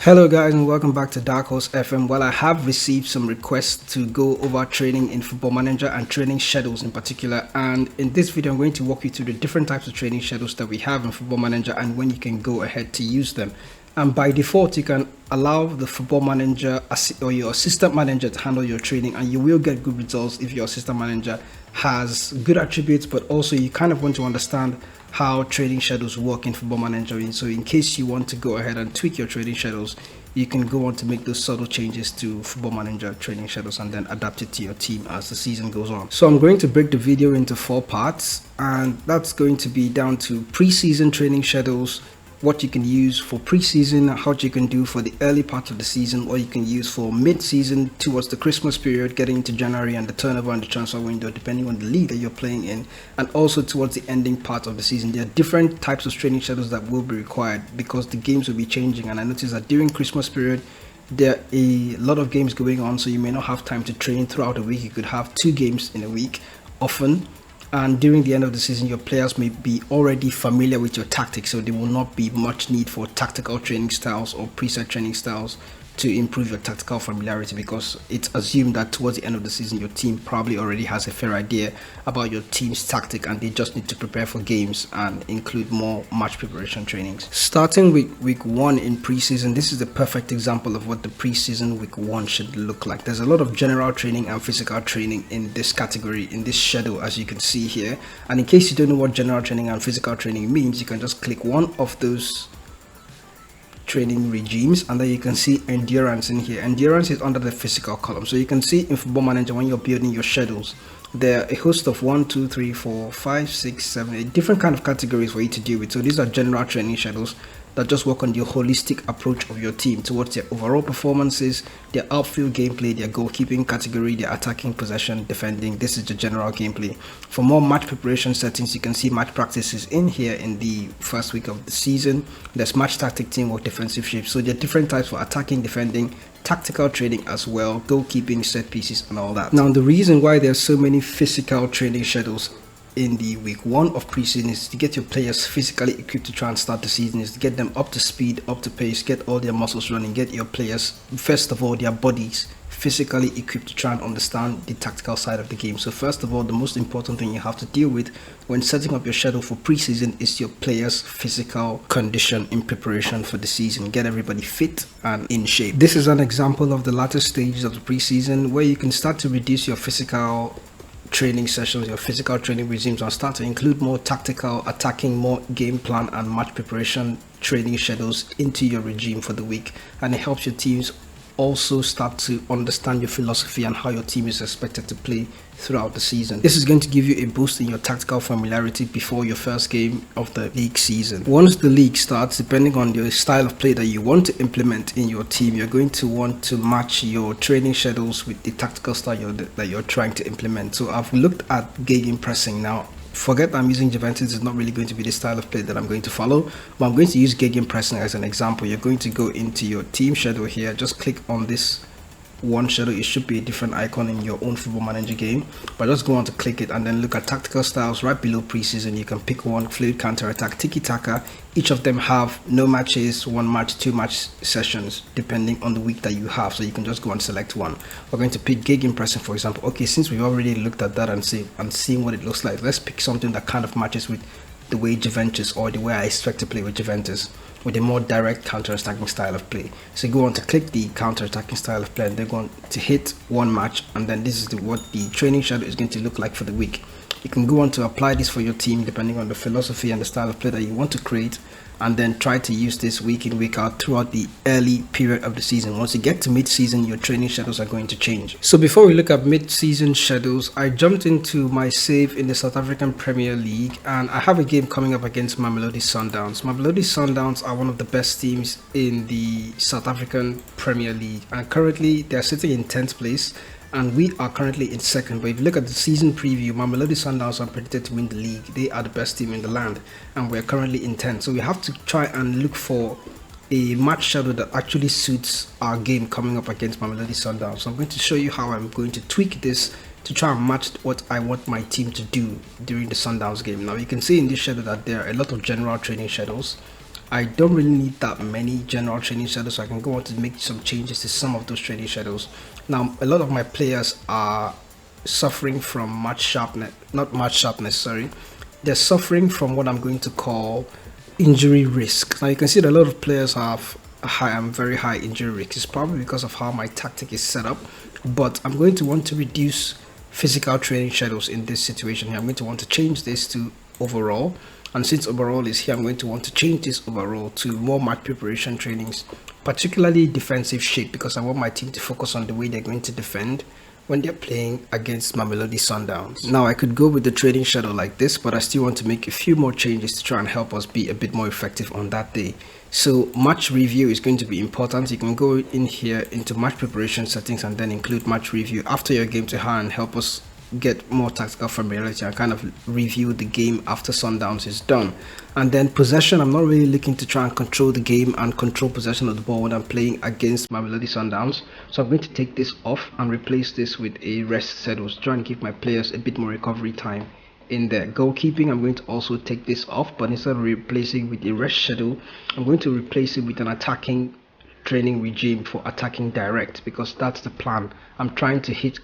Hello guys and welcome back to DarkHorse FM. Well, I have received some requests to go over training in Football Manager and training schedules in particular, and in this video I'm going to walk you through the different types of training schedules that we have in Football Manager and when you can go ahead to use them. And by default you can allow the Football Manager or your assistant manager to handle your training, and you will get good results if your assistant manager has good attributes, but also you kind of want to understand how training schedules work in Football Manager. And so in case you want to go ahead and tweak your training schedules, you can go on to make those subtle changes to Football Manager training schedules and then adapt it to your team as the season goes on. So I'm going to break the video into 4 parts, and that's going to be down to preseason training schedules, what you can use for preseason, how you can do for the early part of the season, what you can use for mid-season towards the Christmas period, getting into January and the turnover and the transfer window depending on the league that you're playing in, and also towards the ending part of the season. There are different types of training schedules that will be required because the games will be changing, and I noticed that during Christmas period there are a lot of games going on, so you may not have time to train throughout the week. You could have 2 games in a week often. And during the end of the season, your players may be already familiar with your tactics, so there will not be much need for tactical training styles or preset training styles to improve your tactical familiarity, because it's assumed that towards the end of the season your team probably already has a fair idea about your team's tactic and they just need to prepare for games and include more match preparation trainings. Starting with week 1 in preseason, this is the perfect example of what the preseason week 1 should look like. There's a lot of general training and physical training in this category, in this schedule, as you can see here. And in case you don't know what general training and physical training means, you can just click one of those training regimes and then you can see endurance in here. Endurance is under the physical column. So you can see in Football Manager when you're building your schedules, there are a host of 1, 2, 3, 4, 5, 6, 7, 8 different kind of categories for you to deal with. So these are general training schedules that just work on the holistic approach of your team towards their overall performances, their outfield gameplay, their goalkeeping category, their attacking, possession, defending. This is the general gameplay. For more match preparation settings, you can see match practices in here in the first week of the season. There's match tactic, teamwork, defensive shapes. So there are different types for attacking, defending, tactical training as well, goalkeeping, set pieces and all that. Now the reason why there's so many physical training schedules in the week 1 of preseason is to get your players physically equipped to try and start the season, is to get them up to speed, up to pace, get all their muscles running, get your players, first of all, their bodies physically equipped to try and understand the tactical side of the game. So first of all, the most important thing you have to deal with when setting up your schedule for preseason is your players' physical condition in preparation for the season. Get everybody fit and in shape. This is an example of the latter stages of the preseason where you can start to reduce your physical training sessions, your physical training regimes, and start to include more tactical, attacking, more game plan and match preparation training schedules into your regime for the week. And it helps your teams also start to understand your philosophy and how your team is expected to play throughout the season. This is going to give you a boost in your tactical familiarity before your first game of the league season. Once the league starts, depending on your style of play that you want to implement in your team, you're going to want to match your training schedules with the tactical style that you're trying to implement. So I've looked at gegenpressing now. Forget I'm using Juventus, it's not really going to be the style of play that I'm going to follow, but I'm going to use gegenpressing as an example. You're going to go into your team schedule here, just click on this one schedule. It should be a different icon in your own Football Manager game, but just go on to click it and then look at tactical styles right below preseason. You can pick one: fluid, counter attack, tiki taka. Each of them have no matches, 1 match, 2 match sessions depending on the week that you have, so you can just go and select one. We're going to pick gegenpressing, for example. Okay, since we've already looked at that and seeing what it looks like, let's pick something that kind of matches with the way Juventus, or the way I expect to play with Juventus, with a more direct counter-attacking style of play. So go on to click the counter-attacking style of play and they're going to hit 1 match, and then this is what the training schedule is going to look like for the week. You can go on to apply this for your team depending on the philosophy and the style of play that you want to create, and then try to use this week in, week out throughout the early period of the season. Once you get to mid-season, your training schedules are going to change. So before we look at mid-season schedules, I jumped into my save in the South African Premier League, and I have a game coming up against Mamelodi Sundowns. Mamelodi Sundowns are one of the best teams in the South African Premier League, and currently they're sitting in 10th place. And we are currently in 2nd. But if you look at the season preview, Mamelodi Sundowns are predicted to win the league. They are the best team in the land, and we're currently in 10th. So we have to try and look for a match schedule that actually suits our game coming up against Mamelodi Sundowns. So I'm going to show you how I'm going to tweak this to try and match what I want my team to do during the Sundowns game. Now you can see in this schedule that there are a lot of general training schedules, I don't really need that many general training schedules, so I can go on to make some changes to some of those training schedules. Now, a lot of my players are suffering from they're suffering from what I'm going to call injury risk. Now you can see that a lot of players have very high injury risk. It's probably because of how my tactic is set up, but I'm going to want to reduce physical training schedules in this situation here. I'm going to want to change this to overall, and since overall is here, I'm going to want to change this overall to more match preparation trainings, particularly defensive shape, because I want my team to focus on the way they're going to defend when they're playing against Mamelodi Sundowns. Now I could go with the training schedule like this, but I still want to make a few more changes to try and help us be a bit more effective on that day. So match review is going to be important. You can go in here into match preparation settings and then include match review after your game to hand and help us get more tactical familiarity and kind of review the game after Sundowns is done. And then possession, I'm not really looking to try and control the game and control possession of the ball when I'm playing against Mamelodi Sundowns, so I'm going to take this off and replace this with a rest schedule to try and give my players a bit more recovery time in there. Goalkeeping, I'm going to also take this off, but instead of replacing with a rest schedule, I'm going to replace it with an attacking training regime for attacking direct, because that's the plan. I'm trying to hit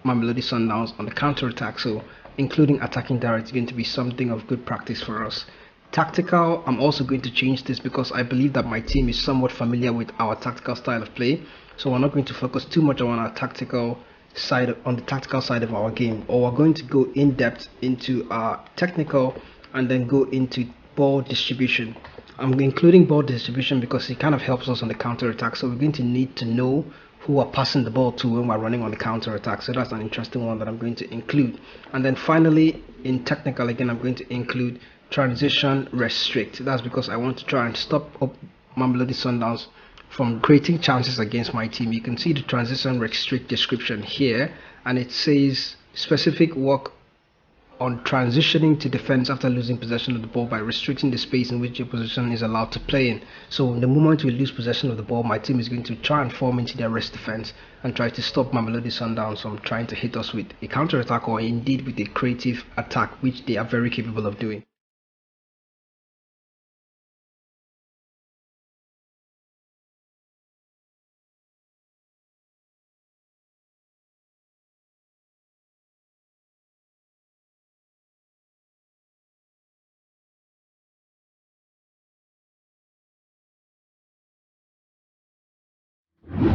Mamelodi Sundowns on the counter attack, so including attacking direct is going to be something of good practice for us. Tactical, I'm also going to change this because I believe that my team is somewhat familiar with our tactical style of play, so we're not going to focus too much on our tactical side, on the tactical side of our game, or we're going to go in depth into our technical and then go into ball distribution. I'm including ball distribution because it kind of helps us on the counter attack, so we're going to need to know who we're passing the ball to when we're running on the counter attack. So that's an interesting one that I'm going to include. And then finally, in technical, again, I'm going to include transition restrict. That's because I want to try and stop up Mamelodi Sundowns from creating chances against my team. You can see the transition restrict description here, and it says specific work on transitioning to defense after losing possession of the ball by restricting the space in which your position is allowed to play in. So the moment we lose possession of the ball, my team is going to try and form into their rest defense and try to stop Mamelodi Sundowns from trying to hit us with a counter attack, or indeed with a creative attack, which they are very capable of doing.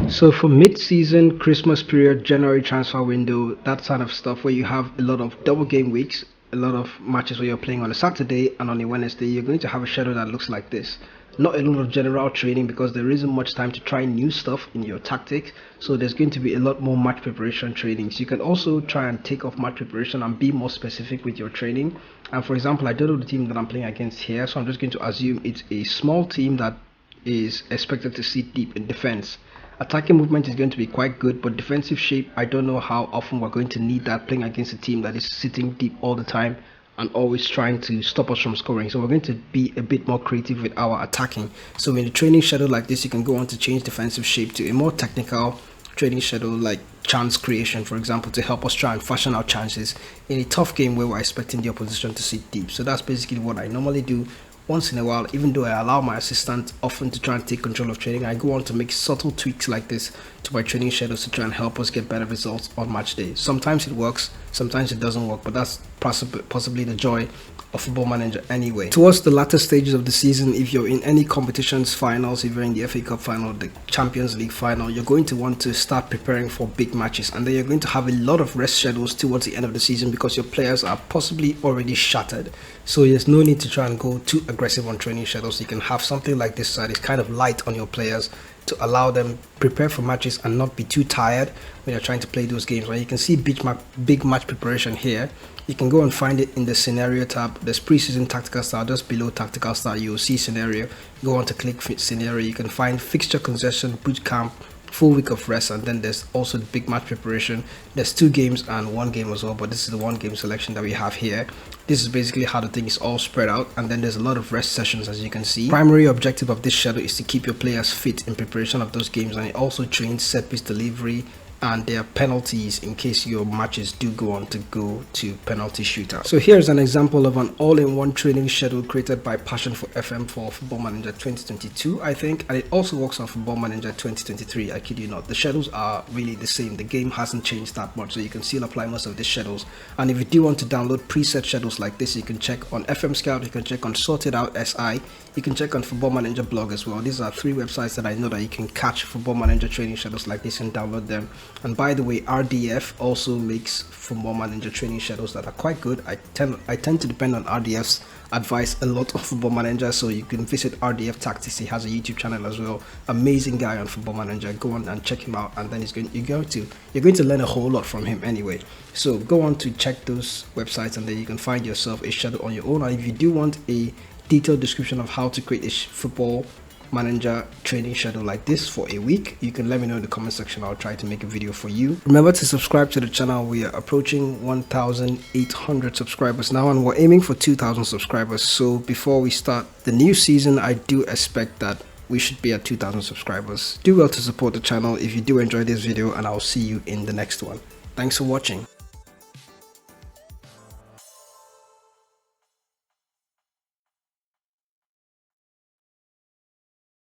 So for mid-season, Christmas period, January transfer window, that sort of stuff where you have a lot of double game weeks, a lot of matches where you're playing on a Saturday and on a Wednesday, you're going to have a schedule that looks like this. Not a lot of general training because there isn't much time to try new stuff in your tactics, so there's going to be a lot more match preparation trainings. You can also try and take off match preparation and be more specific with your training. And for example, I don't know the team that I'm playing against here, so I'm just going to assume it's a small team that is expected to sit deep in defense. Attacking movement is going to be quite good, but defensive shape, I don't know how often we're going to need that playing against a team that is sitting deep all the time and always trying to stop us from scoring. So we're going to be a bit more creative with our attacking. So in a training schedule like this, you can go on to change defensive shape to a more technical training schedule like chance creation, for example, to help us try and fashion our chances in a tough game where we're expecting the opposition to sit deep. So that's basically what I normally do. Once in a while, even though I allow my assistant often to try and take control of training, I go on to make subtle tweaks like this to my training schedules to try and help us get better results on match day. Sometimes it works, sometimes it doesn't work, but that's possibly the joy of Football Manager anyway. Towards the latter stages of the season, if you're in any competitions finals, if you're in the FA Cup final, the Champions League final, you're going to want to start preparing for big matches, and then you're going to have a lot of rest schedules towards the end of the season because your players are possibly already shattered. So there's no need to try and go too aggressive on training schedules. You can have something like this that is kind of light on your players to allow them prepare for matches and not be too tired when you're trying to play those games. When you can see big match preparation here, you can go and find it in the scenario tab. There's preseason tactical style. Just below tactical style, you'll see scenario. Go on to click scenario. You can find fixture concession, boot camp, full week of rest, and then there's also the big match preparation. There's 2 games and 1 game as well, but this is the 1 game selection that we have here. This is basically how the thing is all spread out, and then there's a lot of rest sessions, as you can see. Primary objective of this schedule is to keep your players fit in preparation of those games, and it also trains set piece delivery and there are penalties in case your matches do go on to go to penalty shootout. So here's an example of an all-in-one training schedule created by Passion for FM for Football Manager 2022, I think, and it also works on Football Manager 2023. I kid you not. The schedules are really the same. The game hasn't changed that much, so you can still apply most of the schedules. And if you do want to download preset schedules like this, you can check on FM Scout, you can check on Sorted Out SI, you can check on Football Manager blog as well. These are 3 websites that I know that you can catch Football Manager training schedules like this and download them. And by the way, RDF also makes Football Manager training schedules that are quite good. I tend to depend on RDF's advice a lot of Football Manager, so you can visit RDF Tactics. He has a YouTube channel as well. Amazing guy on Football Manager. Go on and check him out, and then you're going to learn a whole lot from him anyway. So go on to check those websites, and then you can find yourself a schedule on your own. And if you do want a detailed description of how to create a Football Manager training schedule like this for a week, you can let me know in the comment section. I'll try to make a video for you. Remember to subscribe to the channel. We are approaching 1,800 subscribers now, and we're aiming for 2,000 subscribers. So before we start the new season, I do expect that we should be at 2,000 subscribers. Do well to support the channel if you do enjoy this video, and I'll see you in the next one. Thanks for watching.